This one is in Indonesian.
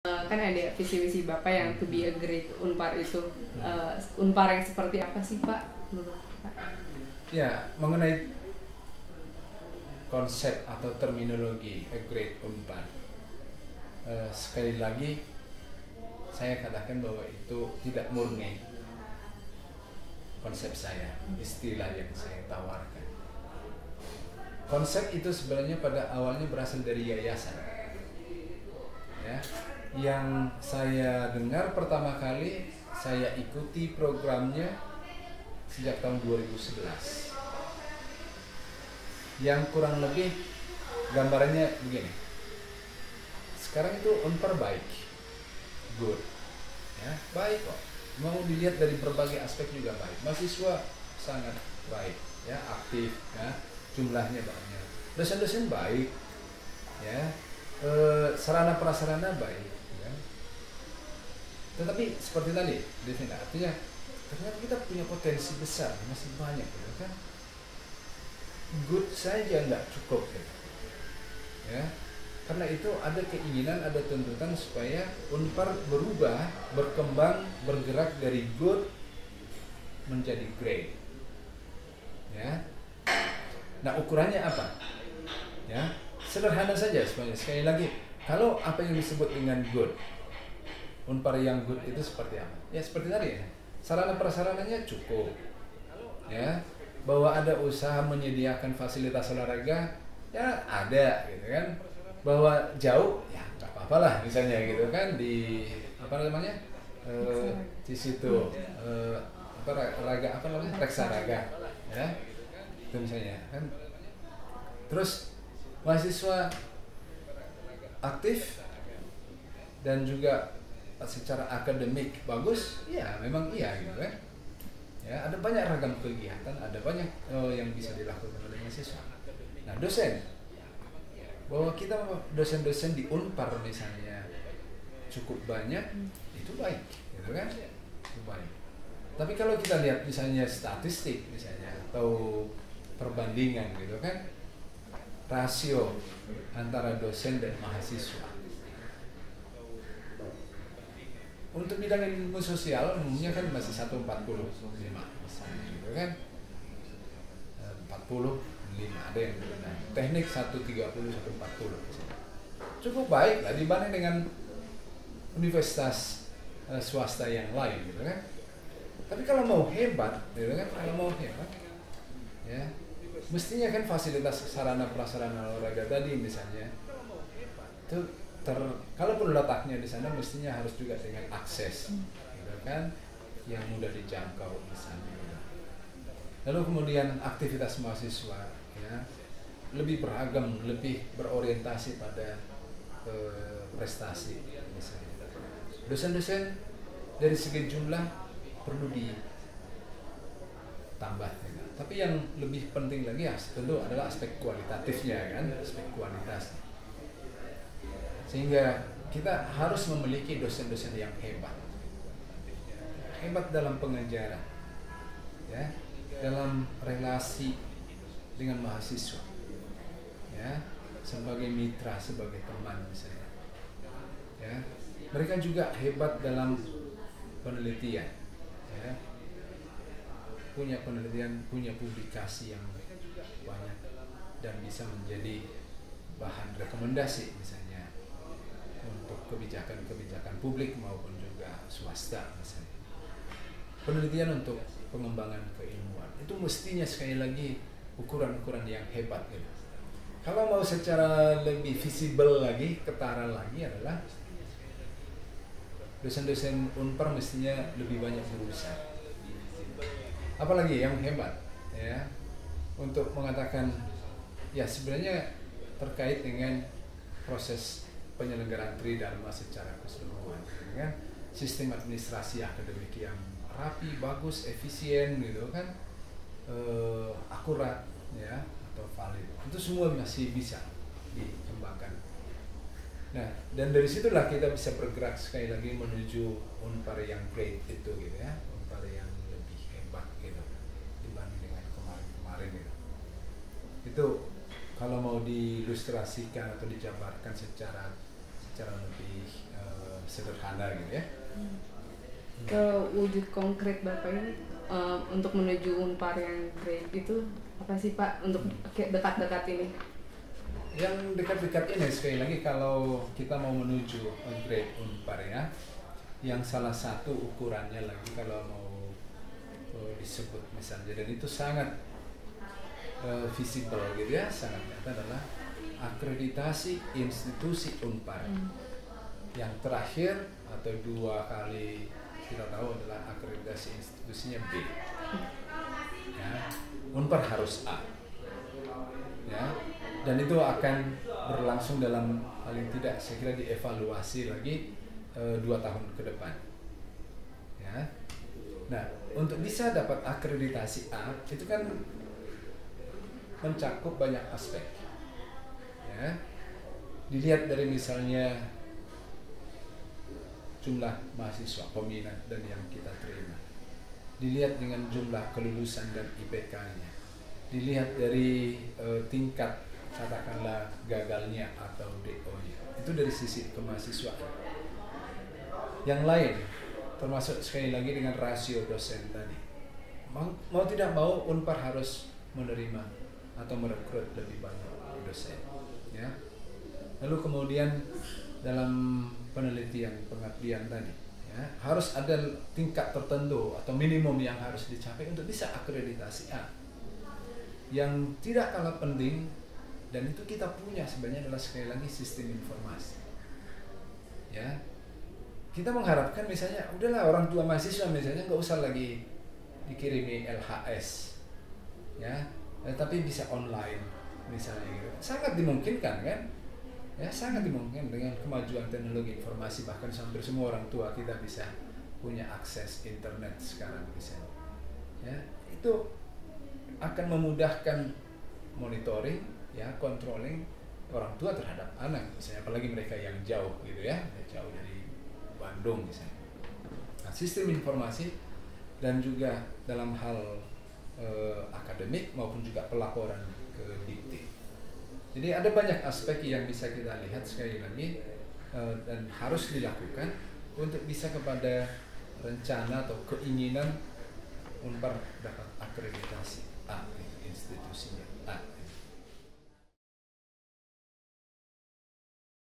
Kan ada visi misi Bapak yang to be a great Unpar itu. Unpar yang seperti apa sih Pak menurut Pak? Ya, mengenai konsep atau terminologi a great Unpar, sekali lagi saya katakan bahwa itu tidak murni konsep saya, istilah yang saya tawarkan. Konsep itu sebenarnya pada awalnya berasal dari yayasan, ya, yang saya dengar pertama kali, saya ikuti programnya sejak tahun 2011, yang kurang lebih gambarannya begini. Sekarang itu Unpar baik, good, ya, baik kok. Mau dilihat dari berbagai aspek juga baik. Mahasiswa sangat baik, ya, aktif, ya, jumlahnya banyak. Dosen-dosen baik, ya, sarana prasarana baik, ya. Tetapi seperti tadi, Devina, artinya ternyata kita punya potensi besar, masih banyak, gitu kan? Good saja nggak cukup, gitu. Ya. Karena itu ada keinginan, ada tuntutan supaya Unpar berubah, berkembang, bergerak dari good menjadi great. Ya. Nah, ukurannya apa? Ya, sederhana saja sebenarnya. Sekali lagi, kalau apa yang disebut dengan good, Unpar yang good itu seperti apa? Ya seperti tadi, ya. Sarana prasarananya cukup. Ya, bahwa ada usaha menyediakan fasilitas olahraga, ya ada, gitu kan. Bahwa jauh, ya nggak apa-apa lah, misalnya gitu kan, di apa namanya, di situ Reksaraga, ya, itu misalnya kan. Terus mahasiswa aktif dan juga secara akademik bagus, ya memang iya, gitu kan. Ya, ada banyak ragam kegiatan, ada banyak yang bisa dilakukan oleh mahasiswa. Nah, dosen, bahwa kita dosen-dosen di Unpar misalnya cukup banyak, itu baik, gitu kan, itu baik. Tapi kalau kita lihat misalnya statistik misalnya atau perbandingan, gitu kan, rasio antara dosen dan mahasiswa untuk bidang ilmu sosial umumnya kan masih 1:45 misalnya, gitu kan, 45 ada yang benar. Teknik 1:30, 1:40 cukup baik lah dibanding dengan universitas swasta yang lain, gitu kan. Tapi kalau mau hebat, gitu kan, kalau mau hebat, ya, mestinya kan fasilitas sarana prasarana olahraga tadi misalnya itu kalaupun letaknya di sana mestinya harus juga dengan akses, gitu kan, yang mudah dijangkau misalnya. Lalu kemudian aktivitas mahasiswa, ya, lebih beragam, lebih berorientasi pada prestasi misalnya. Dosen-dosen dari segi jumlah perlu ditambah, ya. Tapi yang lebih penting lagi ya tentu adalah aspek kualitatifnya, kan, aspek kualitas. Sehingga kita harus memiliki dosen-dosen yang hebat dalam pengajaran, ya, dalam relasi dengan mahasiswa, ya, sebagai mitra, sebagai teman misalnya, ya. Mereka juga hebat dalam penelitian, ya, punya penelitian, punya publikasi yang banyak dan bisa menjadi bahan rekomendasi misalnya untuk kebijakan-kebijakan publik maupun juga swasta misalnya. Penelitian untuk pengembangan keilmuan itu mestinya sekali lagi ukuran-ukuran yang hebat, gitu. Kalau mau secara lebih visible lagi, ketara lagi adalah dosen-dosen Unpar mestinya lebih banyak berusaha. Apalagi yang hebat, ya, untuk mengatakan, ya, sebenarnya terkait dengan proses penyelenggaraan Tridharma secara keseluruhan, kan, sistem administrasi akademik yang rapi, bagus, efisien, gitu kan, akurat, ya, atau valid, itu semua masih bisa dikembangkan. Nah, dan dari situlah kita bisa bergerak sekali lagi menuju Unpar yang great itu, gitu ya, Unpar yang lebih hebat, gitu, dibanding dengan kemarin-kemarin, gitu. Itu kalau mau diilustrasikan atau dijabarkan secara lebih sederhana gitu ya. Kalau wujud konkret Bapak ini untuk menuju Unpar yang grade itu apa sih Pak untuk kayak dekat-dekat ini? Yang dekat-dekat ini sekali lagi kalau kita mau menuju grade Unpar ya, yang salah satu ukurannya lagi kalau mau disebut misalnya, dan itu sangat visible gitu ya, sangat nyata adalah akreditasi institusi Unpar. Yang terakhir atau 2 kali kita tahu adalah akreditasi institusinya B. Ya, Unpar harus A. Ya, dan itu akan berlangsung dalam paling tidak saya kira dievaluasi lagi 2 tahun ke depan. Ya. Nah, untuk bisa dapat akreditasi A itu kan mencakup banyak aspek. Ya. Dilihat dari misalnya jumlah mahasiswa, peminat dan yang kita terima. Dilihat dengan jumlah kelulusan dan IPK-nya. Dilihat dari tingkat katakanlah gagalnya atau DO-nya. Itu dari sisi kemahasiswaan. Yang lain termasuk sekali lagi dengan rasio dosen tadi. Mau tidak mau Unpar harus menerima atau merekrut lebih banyak dosen. Ya. Lalu kemudian dalam penelitian pengabdian tadi, ya, harus ada tingkat tertentu atau minimum yang harus dicapai untuk bisa akreditasi A. Yang tidak kalah penting dan itu kita punya sebenarnya adalah sekali lagi sistem informasi. Ya, kita mengharapkan misalnya udahlah orang tua mahasiswa misalnya nggak usah lagi dikirimi LHS, ya, tapi bisa online misalnya gitu. Sangat dimungkinkan kan? Ya, sangat dimungkinkan dengan kemajuan teknologi informasi, bahkan hampir semua orang tua kita bisa punya akses internet sekarang misalnya. Ya, itu akan memudahkan monitoring, ya, controlling orang tua terhadap anak misalnya, apalagi mereka yang jauh gitu ya, jauh dari Bandung misalnya. Nah, sistem informasi dan juga dalam hal akademik maupun juga pelaporan ke Dikti. Jadi ada banyak aspek yang bisa kita lihat sekali lagi dan harus dilakukan untuk bisa kepada rencana atau keinginan Unpar dapat akreditasi A, institusinya A.